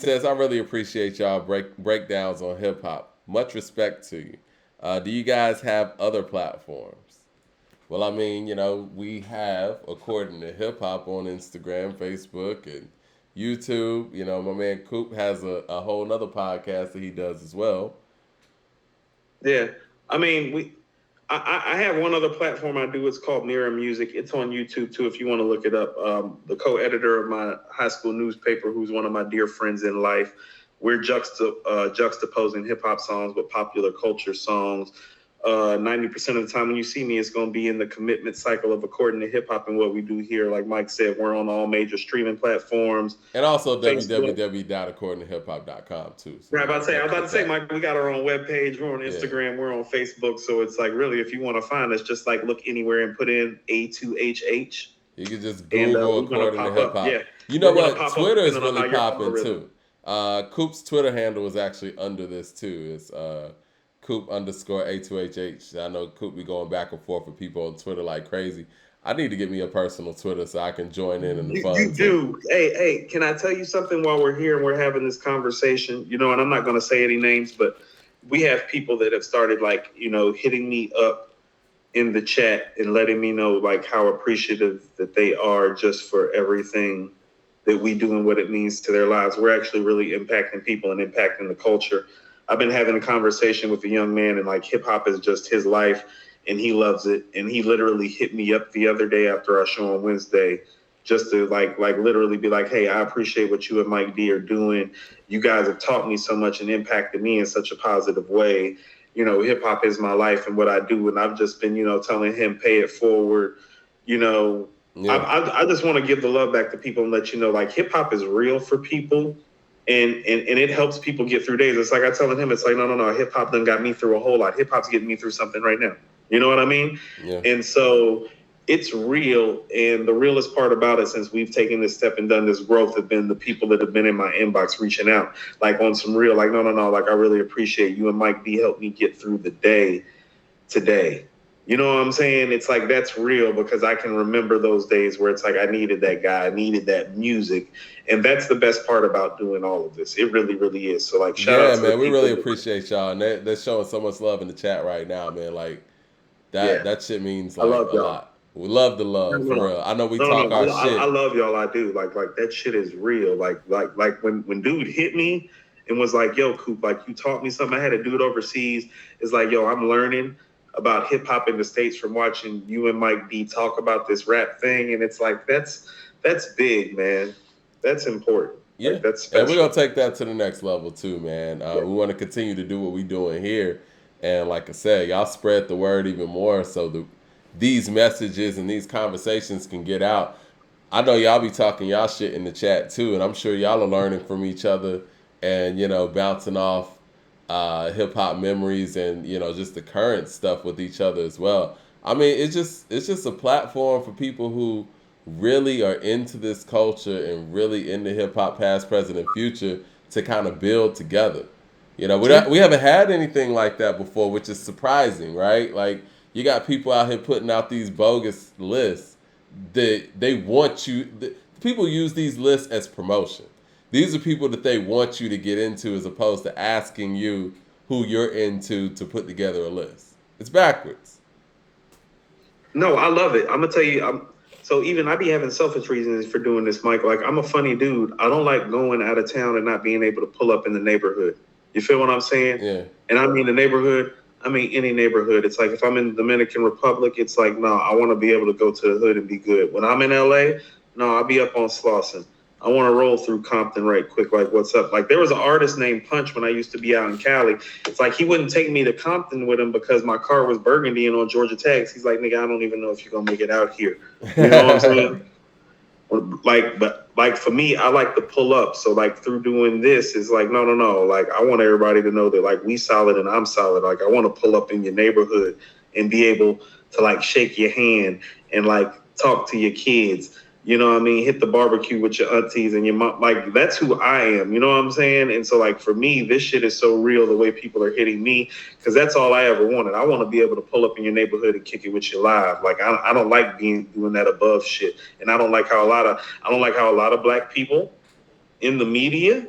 says, I really appreciate y'all breakdowns on hip hop. Much respect to you. Do you guys have other platforms? Well, I mean, we have, according to hip hop, on Instagram, Facebook, and YouTube. My man Coop has a whole nother podcast that he does as well. Yeah, I mean, I have one other platform I do. It's called Mirror Music. It's on YouTube too, if you want to look it up. The co-editor of my high school newspaper, who's one of my dear friends in life, we're juxtaposing hip hop songs with popular culture songs. 90% of the time when you see me, it's going to be in the commitment cycle of according to hip hop and what we do here. Like Mike said, we're on all major streaming platforms. And also Facebook. www.accordingtohiphop.com too. So Right, I was about definitely to say, that. Mike, we got our own webpage. We're on Yeah. Instagram. We're on Facebook. So it's like, really, if you want to find us, just like look anywhere and put in A2HH, You can just and Google we're going to according to pop hip up. Yeah, hop. You know we're going to what? pop up Twitter is depending on really how your popping algorithm. too. Coop's Twitter handle is actually under this too. It's Coop underscore A2HH. I know Coop be going back and forth with people on Twitter like crazy. I need to get me a personal Twitter so I can join in the fun You too. do. Hey, can I tell you something while we're here and we're having this conversation? And I'm not going to say any names, but we have people that have started, like, hitting me up in the chat and letting me know, like, how appreciative that they are just for everything that we do and what it means to their lives. We're actually really impacting people and impacting the culture. I've been having a conversation with a young man, and like hip hop is just his life, and he loves it. And he literally hit me up the other day after our show on Wednesday, just to like literally be like, "Hey, I appreciate what you and Mike D are doing. You guys have taught me so much and impacted me in such a positive way. Hip hop is my life and what I do." And I've just been, telling him, pay it forward. You know, I, Yeah. I, I just want to give the love back to people and let you know, like, hip hop is real for people. And it helps people get through days. It's like I telling him, it's like, no. Hip hop done got me through a whole lot. Hip hop's getting me through something right now. You know what I mean? Yeah. And so it's real. And the realest part about it, since we've taken this step and done this growth, have been the people that have been in my inbox reaching out, like on some real, like, no. Like, I really appreciate you and Mike D helped me get through the day today. You know what I'm saying? It's like that's real because I can remember those days where it's like I needed that guy, I needed that music. And that's the best part about doing all of this. It really, really is. So, like, shout out Yeah, to the man, we people really that, appreciate y'all, and they're showing so much love in the chat right now, man. Like that yeah, that shit means I like love a y'all. lot. We love the No, love no, for no. real. I know we No, talk no, our I shit. love y'all. I do. Like that shit is real. Like when dude hit me and was like, "Yo, Coop, like you taught me something." I had a dude overseas. It's like, "Yo, I'm learning about hip hop in the States from watching you and Mike D talk about this rap thing." And it's like that's big, man. That's important. Yeah, Like that's and we're special. gonna take that to the next level too, man. Yeah. We want to continue to do what we doing here, and like I said, y'all spread the word even more so these messages and these conversations can get out. I know y'all be talking y'all shit in the chat too, and I'm sure y'all are learning from each other and bouncing off hip hop memories and just the current stuff with each other as well. I mean, it's just a platform for people who really are into this culture and really into hip hop, past, present, and future, to kind of build together. We haven't had anything like that before, which is surprising, right? Like you got people out here putting out these bogus lists that they want you. People use these lists as promotion. These are people that they want you to get into, as opposed to asking you who you're into to put together a list. It's backwards. No, I love it. I'm gonna tell you. So even I be having selfish reasons for doing this, Mike. Like, I'm a funny dude. I don't like going out of town and not being able to pull up in the neighborhood. You feel what I'm saying? Yeah, And I mean the neighborhood. I mean any neighborhood. It's like if I'm in the Dominican Republic, it's like no, I want to be able to go to the hood and be good. When I'm in LA, no, I'll be up on Slauson. I want to roll through Compton right quick. Like, what's up? Like, there was an artist named Punch when I used to be out in Cali. It's like he wouldn't take me to Compton with him because my car was burgundy and on Georgia tags. He's like, nigga, I don't even know if you're gonna make it out here. You know what I'm saying? Like, but like for me, I like to pull up. So like through doing this is like, no. Like I want everybody to know that like we solid and I'm solid. Like I want to pull up in your neighborhood and be able to like shake your hand and like talk to your kids. You know what I mean? Hit the barbecue with your aunties and your mom. Like that's who I am. You know what I'm saying? And so like for me, this shit is so real. The way people are hitting me, because that's all I ever wanted. I want to be able to pull up in your neighborhood and kick it with you live. Like I don't like being doing that above shit, and I don't like how a lot of black people in the media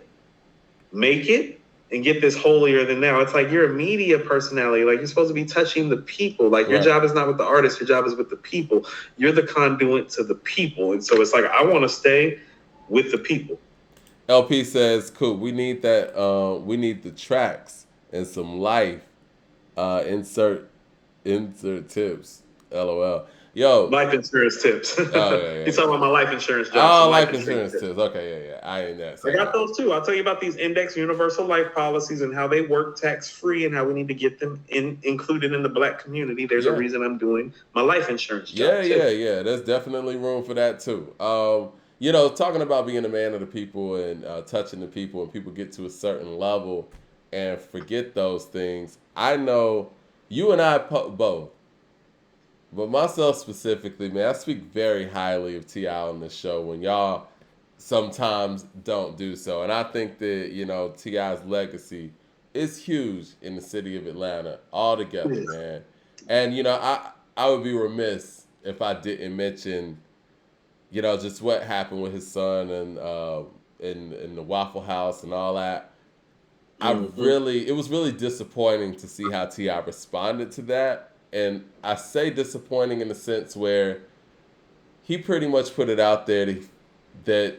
make it and get this holier than now. It's like you're a media personality. Like you're supposed to be touching the people. Like your Right. job is not with the artist. Your job is with the people. You're the conduit to the people. And so it's like I want to stay with the people. LP says, "Cool. We need that. We need the tracks and some life. Insert tips. LOL. Yo. Life insurance tips. Oh yeah, He's yeah. talking about my life insurance job. Oh, Some life life insurance insurance tips. tips. Okay, yeah, yeah. I ain't that. I So got those too. I'll tell you about these index universal life policies and how they work tax free and how we need to get them included in the black community. There's a yeah, reason I'm doing my life insurance yeah, job too. yeah, yeah. There's definitely room for that too. Talking about being a man of the people and touching the people, and people get to a certain level and forget those things. I know you and I both, but myself specifically, man, I speak very highly of Ti on the show when y'all sometimes don't do so. And I think that, T.I.'s legacy is huge in the city of Atlanta altogether, Yes. man. And, I would be remiss if I didn't mention, just what happened with his son and in the Waffle House and all that. Mm-hmm. It was really disappointing to see how T.I. responded to that. And I say disappointing in the sense where he pretty much put it out there that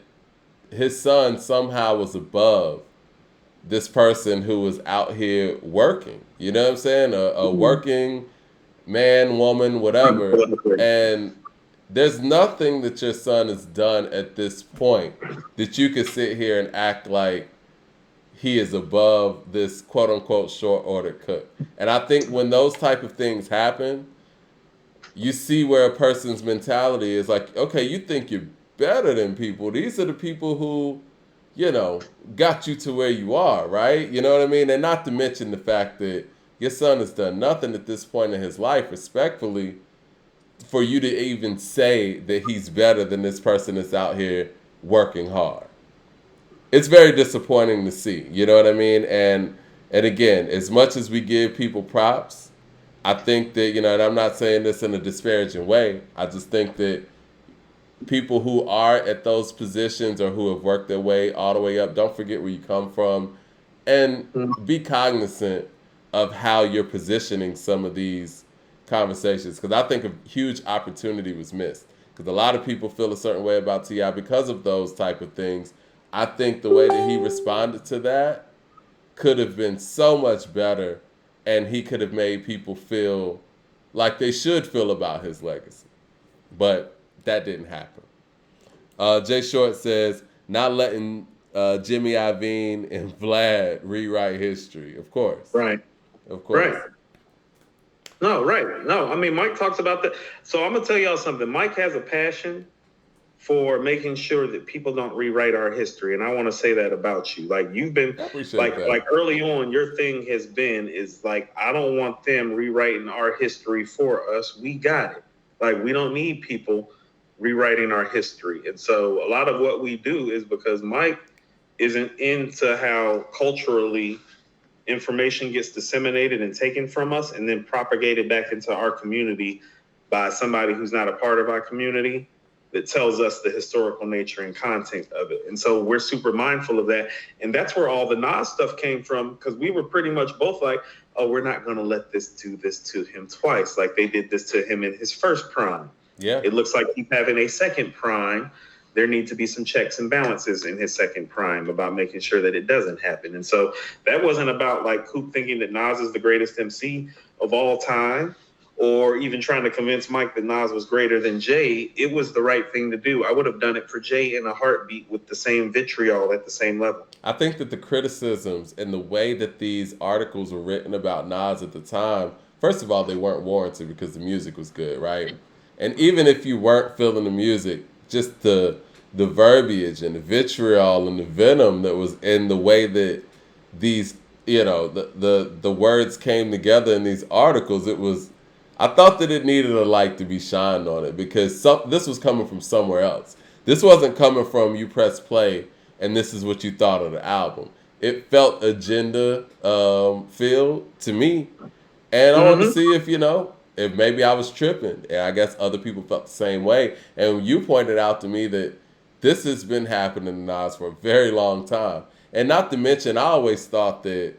his son somehow was above this person who was out here working. You know what I'm saying? A working man, woman, whatever. And there's nothing that your son has done at this point that you could sit here and act like he is above this quote unquote short order cook. And I think when those type of things happen, you see where a person's mentality is like, okay, you think you're better than people. These are the people who, got you to where you are, right? You know what I mean? And not to mention the fact that your son has done nothing at this point in his life, respectfully, for you to even say that he's better than this person that's out here working hard. It's very disappointing to see. You know what I mean? And again, as much as we give people props, I think that, and I'm not saying this in a disparaging way. I just think that people who are at those positions or who have worked their way all the way up, don't forget where you come from and be cognizant of how you're positioning some of these conversations. Because I think a huge opportunity was missed. Because a lot of people feel a certain way about T.I. because of those type of things. I think the way that he responded to that could have been so much better, and he could have made people feel like they should feel about his legacy. But that didn't happen. Jay Short says, not letting Jimmy Iovine and Vlad rewrite history. Of course. Right. Of Right. course. No, right. No, I mean, Mike talks about that. So I'm going to tell y'all something. Mike has a passion for making sure that people don't rewrite our history. And I want to say that about you. Like you've been I appreciate like that. early on, your thing has been is like, I don't want them rewriting our history for us. We got it. Like we don't need people rewriting our history. And so a lot of what we do is because Mike isn't into how culturally information gets disseminated and taken from us and then propagated back into our community by somebody who's not a part of our community that tells us the historical nature and content of it. And so we're super mindful of that. And that's where all the Nas stuff came from, because we were pretty much both like, oh, we're not going to let this do this to him twice. Like they did this to him in his first prime. Yeah. It looks like he's having a second prime. There need to be some checks and balances in his second prime about making sure that it doesn't happen. And so that wasn't about like Coop thinking that Nas is the greatest MC of all time or even trying to convince Mike that Nas was greater than Jay. It was the right thing to do. I would have done it for Jay in a heartbeat with the same vitriol at the same level. I think that the criticisms and the way that these articles were written about Nas at the time, first of all, they weren't warranted because the music was good, right? And even if you weren't feeling the music, just the verbiage and the vitriol and the venom that was in the way that these, the words came together in these articles, it was, I thought that it needed a light to be shined on it because this was coming from somewhere else. This wasn't coming from you press play and this is what you thought of the album. It felt agenda filled to me, and I wanted to Mm-hmm. see if if maybe I was tripping, and I guess other people felt the same way. And you pointed out to me that this has been happening to Nas for a very long time, And not to mention, I always thought that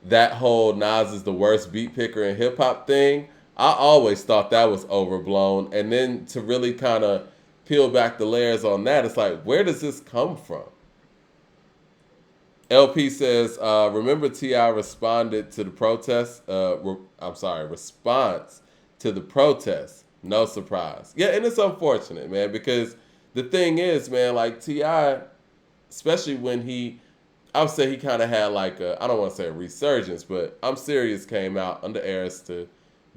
that whole Nas is the worst beat picker in hip hop thing, I always thought that was overblown. And then to really kind of peel back the layers on that, it's like, where does this come from? LP says, remember T.I. responded to the protest? I'm sorry, response to the protest. No surprise. Yeah, and it's unfortunate, man, because the thing is, man, like T.I., especially when I would say he kind of had like I don't want to say a resurgence, but I'm Serious came out under Arista,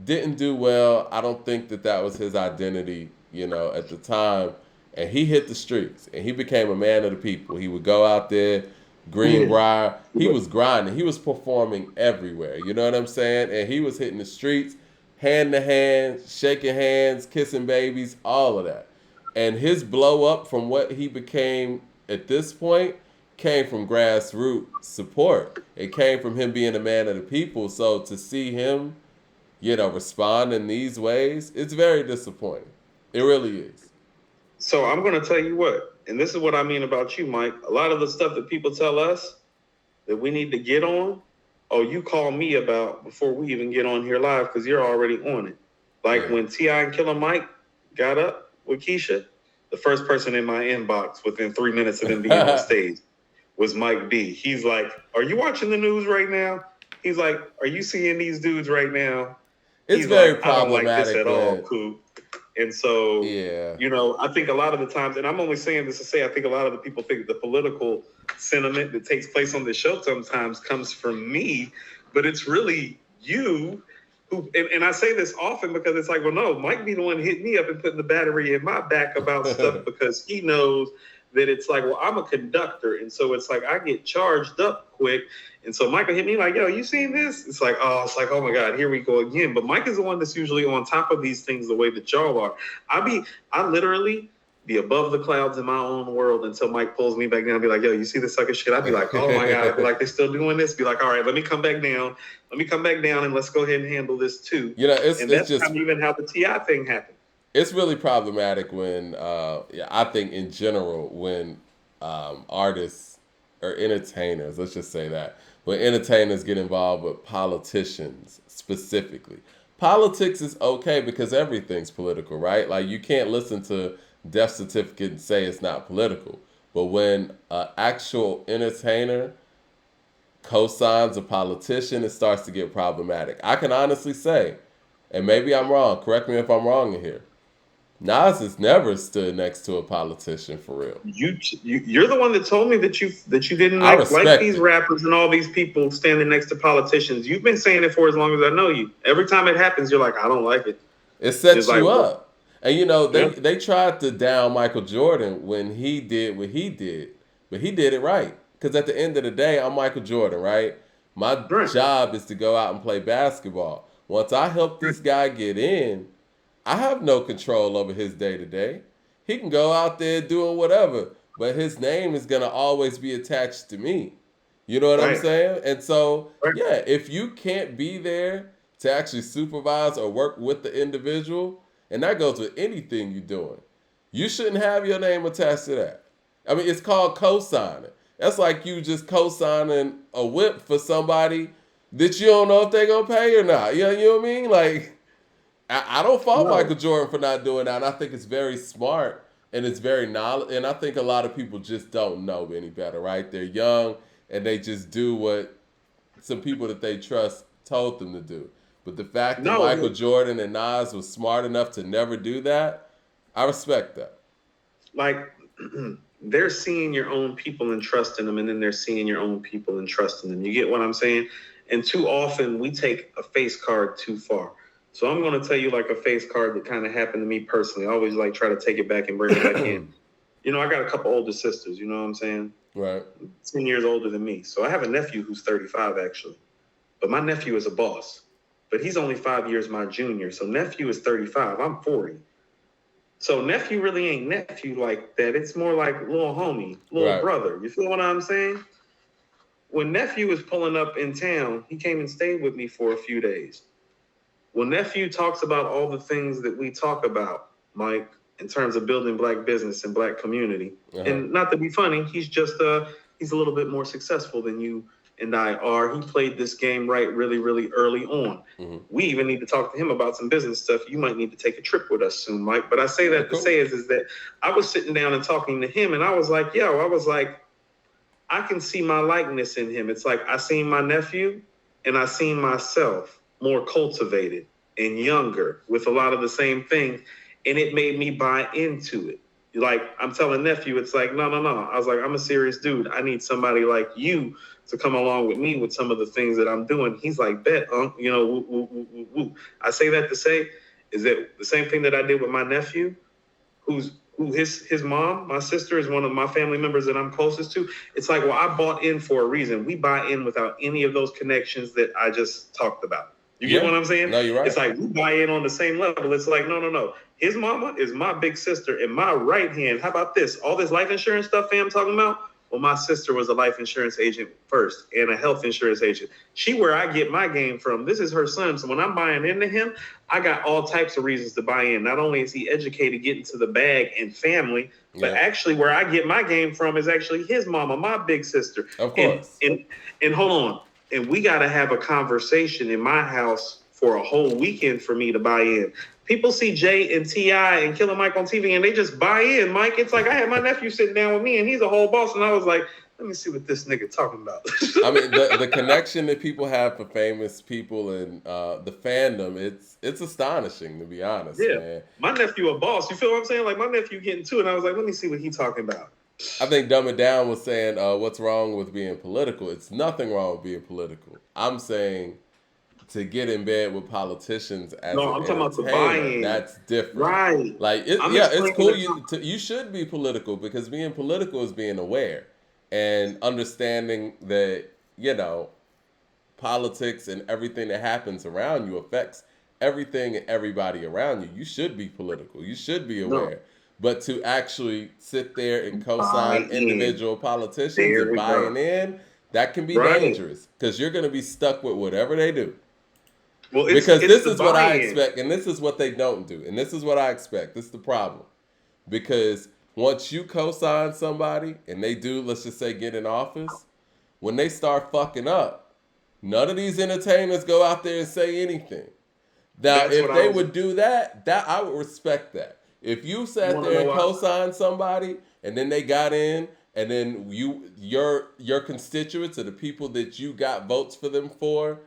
didn't do well. I don't think that that was his identity, at the time. And he hit the streets and he became a man of the people. He would go out there, Yeah. Greenbrier. He was grinding. He was performing everywhere. You know what I'm saying? And he was hitting the streets, hand to hand, shaking hands, kissing babies, all of that. And his blow up from what he became at this point came from grassroots support. It came from him being a man of the people. So to see him, respond in these ways, it's very disappointing. It really is. So I'm going to tell you what, and this is what I mean about you, Mike. A lot of the stuff that people tell us that we need to get on, oh, you call me about before we even get on here live because you're already on it. Like when T.I. and Killer Mike got up with Keisha, the first person in my inbox within 3 minutes of them being on stage was Mike B. He's like, "Are you watching the news right now?" He's like, "Are you seeing these dudes right now?" It's He's very like, "I don't like this problematic at all, when, Coop." And so, yeah. I think a lot of the times, and I'm only saying this to say, I think a lot of the people think the political sentiment that takes place on the show sometimes comes from me, but it's really you who, and I say this often because it's like, well, no, Mike be the one hitting me up and putting the battery in my back about stuff because he knows that it's like, well, I'm a conductor. And so it's like, I get charged up quick. And so Michael hit me like, yo, you seen this? It's like, oh my God, here we go again. But Mike is the one that's usually on top of these things the way that y'all are. I literally be above the clouds in my own world until Mike pulls me back down and be like, yo, you see this sucker shit? I'd be like, oh my God. I'd be like, they're still doing this. Be like, all right, let me come back down. Let me come back down and let's go ahead and handle this too. And it's that's just even how the T.I. thing happened. it's really problematic when I think in general when artists or entertainers, let's just say that, when entertainers get involved with politicians specifically. Politics is okay because everything's political, right? Like you can't listen to Death Certificate and say it's not political. But when an actual entertainer co-signs a politician, it starts to get problematic. I can honestly say, and maybe I'm wrong, correct me if I'm wrong in here, Nas has never stood next to a politician for real. You're the one that told me that you didn't I like respect these it. rappers and all these people standing next to politicians. You've been saying it for as long as I know you. Every time it happens, you're like, I don't like it. It It's sets like, you well, up. And you know, yeah, they tried to down Michael Jordan when he did what he did, but he did it right. Because at the end of the day, I'm Michael Jordan, right? My right, job is to go out and play basketball. Once I help this guy get in, I have no control over his day to day. He can go out there doing whatever, but his name is gonna always be attached to me. You know what I'm right, saying? And so, right, yeah, if you can't be there to actually supervise or work with the individual, and that goes with anything you're doing, you shouldn't have your name attached to that. I mean, it's called co-signing. That's like you just co-signing a whip for somebody that you don't know if they're gonna pay or not. You know what I mean? Like, I don't fault no, Michael Jordan for not doing that. And I think it's very smart and it's very knowledge. And I think a lot of people just don't know any better, right? They're young and they just do what some people that they trust told them to do. But the fact that no. Michael Jordan and Nas was smart enough to never do that, I respect that. Like they're seeing your own people and trusting them, and then they're seeing your own people and trusting them. You get what I'm saying? And too often we take a face card too far. So I'm going to tell you like a face card that kind of happened to me personally. I always like try to take it back and bring it back in. I got a couple older sisters. You know what I'm saying? Right. 10 years older than me. So I have a nephew who's 35 actually, but my nephew is a boss. But he's only 5 years my junior. So nephew is 35. I'm 40. So nephew really ain't nephew like that. It's more like little homie, little Right. brother. You feel what I'm saying? When nephew was pulling up in town, he came and stayed with me for a few days. Well, nephew talks about all the things that we talk about, Mike, in terms of building black business and black community. Uh-huh. And not to be funny, he's just a he's a little bit more successful than you and I are. He played this game right really, really early on. Mm-hmm. We even need to talk to him about some business stuff. You might need to take a trip with us soon, Mike. But I say Oh, that to cool. say is that I was sitting down and talking to him, and I was like, yo, I was like, I can see my likeness in him. It's like I seen my nephew and I seen myself more cultivated and younger with a lot of the same things. And it made me buy into it. Like I'm telling nephew, it's like, no, no, no. I was like, I'm a serious dude. I need somebody like you to come along with me with some of the things that I'm doing. He's like, bet, woo, woo, woo, woo, woo. I say that to say is that the same thing that I did with my nephew, who his mom, my sister, is one of my family members that I'm closest to. It's like, well, I bought in for a reason. We buy in without any of those connections that I just talked about. You get Yeah. what I'm saying? No, you're right. It's like we buy in on the same level. It's like, no, no, no. His mama is my big sister and my right hand. How about this? All this life insurance stuff fam talking about? Well, my sister was a life insurance agent first and a health insurance agent. She where I get my game from. This is her son. So when I'm buying into him, I got all types of reasons to buy in. Not only is he educated, getting to the bag and family, but Yeah. actually where I get my game from is actually his mama, my big sister. Of And course. and and hold on. And we got to have a conversation in my house for a whole weekend for me to buy in. People see Jay and T.I. and Killer Mike on TV and they just buy in, Mike. It's like I had my nephew sitting down with me and he's a whole boss. And I was like, let me see what this nigga talking about. I mean, the connection that people have for famous people and the fandom, it's astonishing, to be honest, Yeah. man. My nephew a boss. You feel what I'm saying? Like my nephew getting to it. And I was like, let me see what he talking about. I think Dumb It Down was saying, what's wrong with being political? It's nothing wrong with being political. I'm saying to get in bed with politicians as No, an I'm talking about the entertainer, buy-in. that's different. Right. Like, I'm yeah, it's explaining cool. the You should be political because being political is being aware and understanding that, you know, politics and everything that happens around you affects everything and everybody around you. You should be political. You should be no aware. But to actually sit there and co-sign buy-in. individual politicians There and we go. buying in, that can be Right. dangerous because you're going to be stuck with whatever they do. Well, Because it's this the is what I buy-in. expect, and this is what they don't do, and this is what I expect. This is the problem. Because once you co-sign somebody and they do, let's just say, get in office, when they start fucking up, none of these entertainers go out there and say anything. Now, That's what if I they was. would do that, I would respect that. If you You sat want to there know and why? co-signed somebody and then they got in, and then your constituents or the people that you got votes for them for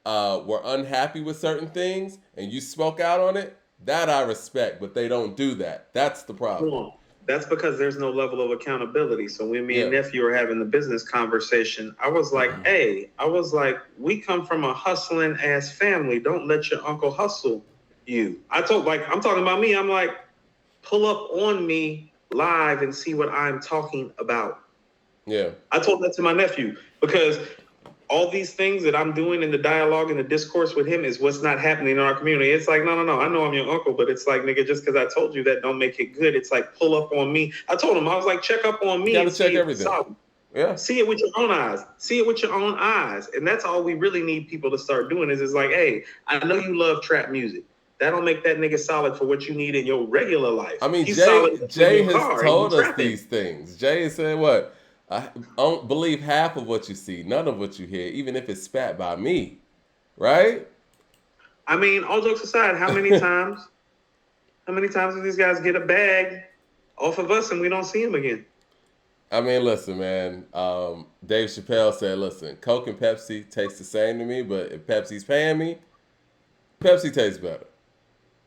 were unhappy with certain things and you spoke out on it, that I respect. But they don't do that. That's the Hold problem. on. That's because there's no level of accountability. So when me and Yeah. nephew are having the business conversation, I was like, hey, I was like, we come from a hustling ass family. Don't let your uncle hustle you. I'm talking about me. I'm like, pull up on me live and see what I'm talking about. Yeah. I told that to my nephew because all these things that I'm doing in the dialogue and the discourse with him is what's not happening in our community. It's like, no, no, no. I know I'm your uncle, but it's like, nigga, just because I told you that don't make it good. It's like, pull up on me. I told him, I was like, check up on You me got to and check see if it's everything. solid. Yeah. See it with your own eyes. See it with your own eyes. And that's all we really need people to start doing is like, hey, I know you love trap music. That don't make that nigga solid for what you need in your regular life. I mean, He's solid in Jay your has car and you told us trapping. these things. Jay has said what? I don't believe half of what you see, none of what you hear, even if it's spat by me, right? I mean, all jokes aside, how many times do these guys get a bag off of us and we don't see him again? I mean, listen, man. Dave Chappelle said, "Listen, Coke and Pepsi taste the same to me, but if Pepsi's paying me, Pepsi tastes better."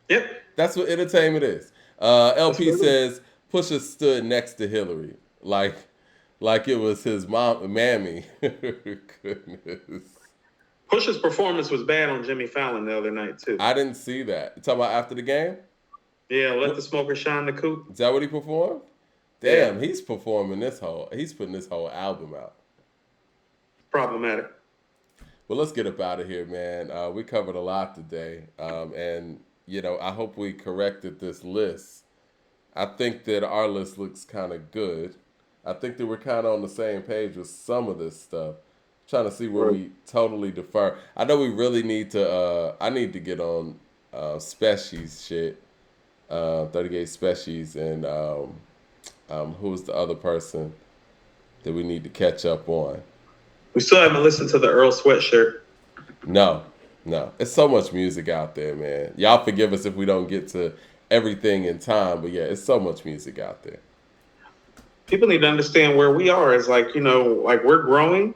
Yep. That's what entertainment is. That's LP what it is. says Pusha stood next to Hillary, like it was his mom, mammy. Goodness, Push's performance was bad on Jimmy Fallon the other night too. I didn't see that. You talking about after the game? Yeah, let What the smoker shine the coop. is that? What he performed? Yeah, Damn, he's performing this whole. He's putting this whole album out. problematic. Well, let's get up out of here, man. We covered a lot today, and I hope we corrected this list. I think that our list looks kind of good. I think that we're kind of on the same page with some of this stuff. Trying to see where we totally defer. I know we really need to. I need to get on Species shit, 38 Species, and who's the other person? that we need to catch up on. We still haven't listened to the Earl Sweatshirt. No, no. It's so much music out there, man. Y'all forgive us if we don't get to everything in time, but yeah, it's so much music out there. People need to understand where we are. It's like, like we're growing.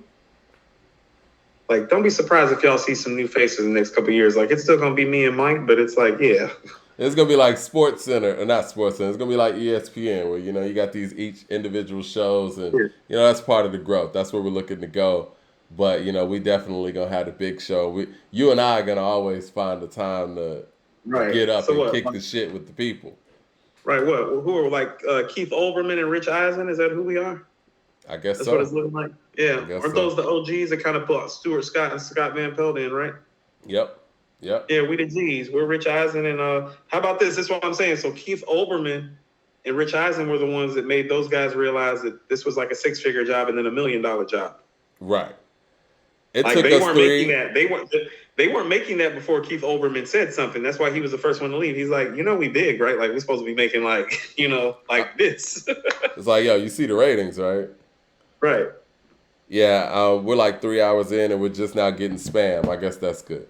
Like, don't be surprised if y'all see some new faces in the next couple of years. Like, it's still gonna be me and Mike, but it's like, yeah. It's gonna be like Sports Center, or not Sports Center. It's gonna be like ESPN, where you got these each individual shows, and that's part of the growth. That's where we're looking to go. But we definitely gonna have the big show. You and I are gonna always find the time to Right. get up So and what? kick the shit with the people. Right. What? Who are like Keith Olbermann and Rich Eisen? Is that who we are? I guess That's so. what it's looking like. Yeah. Aren't those the OGs that kind of put Stuart Scott and Scott Van Pelt in, right? Yep. Yep. Yeah, we the G's. We're Rich Eisen and how about this? This is what I'm saying. So Keith Olbermann and Rich Eisen were the ones that made those guys realize that this was like a 6-figure job and then $1 million job. Right. It like took they us weren't 3... making that. They weren't making that before Keith Olbermann said something. That's why he was the first one to leave. He's like, we big, right? Like we're supposed to be making like, like this. It's like, yo, you see the ratings, right? Right. Yeah, we're like 3 hours in and we're just now getting spam. I guess that's good.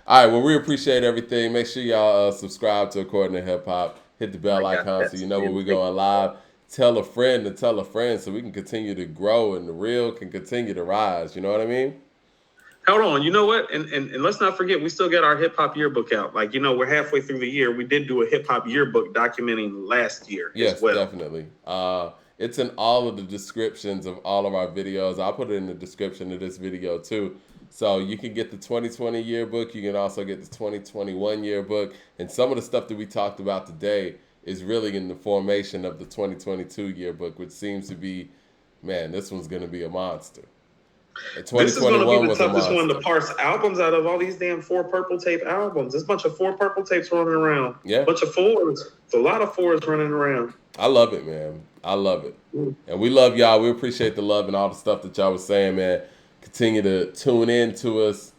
All right, well, we appreciate everything. Make sure y'all subscribe to According to Hip Hop. Hit the bell icon so you know when we're going live. Tell a friend to tell a friend so we can continue to grow and the real can continue to rise. You know what I mean? Hold on. You know what? And let's not forget, we still got our Hip-Hop Yearbook out. Like, we're halfway through the year. We did do a Hip-Hop Yearbook documenting last year as well. Yes, definitely. It's in all of the descriptions of all of our videos. I'll put it in the description of this video too. So you can get the 2020 yearbook. You can also get the 2021 yearbook. And some of the stuff that we talked about today is really in the formation of the 2022 yearbook, which seems to be, man, this one's going to be a monster. This is going to be the toughest one to parse albums out of all these damn 4 Purple Tape albums. There's a bunch of 4 Purple Tapes running around. Yeah. A bunch of 4s. It's a lot of 4s running around. I love it, man. I love it. And we love y'all. We appreciate the love and all the stuff that y'all was saying, man. Continue to tune in to us.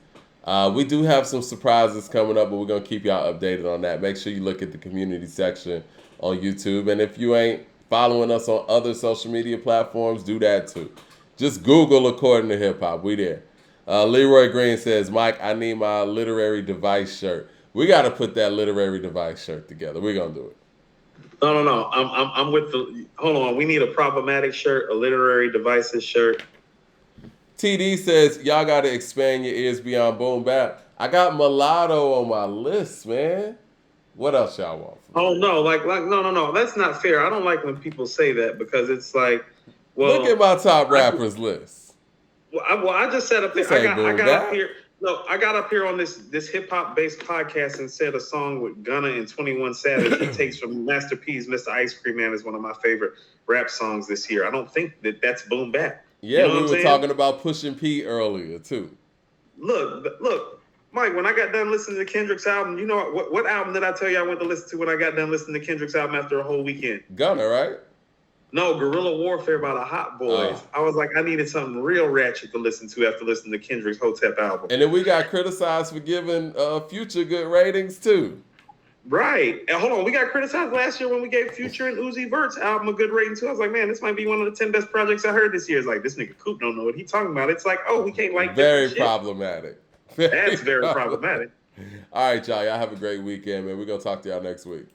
We do have some surprises coming up, but we're going to keep y'all updated on that. Make sure you look at the community section on YouTube. And if you ain't following us on other social media platforms, do that too. Just Google According to Hip Hop. We there. Leroy Green says, Mike, I need my literary device shirt. We got to put that literary device shirt together. We're going to do it. No. I'm with the. Hold on. We need a problematic shirt, a literary devices shirt. TD says, y'all got to expand your ears beyond boom bap. I got mulatto on my list, man. What else y'all want? Oh, no. No. That's not fair. I don't like when people say that because it's like, well. Look at my top rappers list. I just said up there. I got up here. No, I got up here on this hip hop based podcast and said a song with Gunna and 21 Savage. It takes from Master P's "Mr. Ice Cream Man" is one of my favorite rap songs this year. I don't think that's boom bap. Yeah, we were talking about Pushing P earlier too. Look, Mike. When I got done listening to Kendrick's album, you know what album did I tell you I went to listen to when I got done listening to Kendrick's album after a whole weekend? Gunna, right? No, Guerrilla Warfare by the Hot Boys. Oh. I was like, I needed something real ratchet to listen to after listening to Kendrick's Hotep album. And then we got criticized for giving Future good ratings too. Right. And hold on, we got criticized last year when we gave Future and Uzi Vert's album a good rating too. I was like, man, this might be one of the 10 best projects I heard this year. It's like, this nigga Coop don't know what he's talking about. It's like, oh, we can't like very problematic. That's very problematic. All right, y'all. Y'all have a great weekend, man. We're going to talk to y'all next week.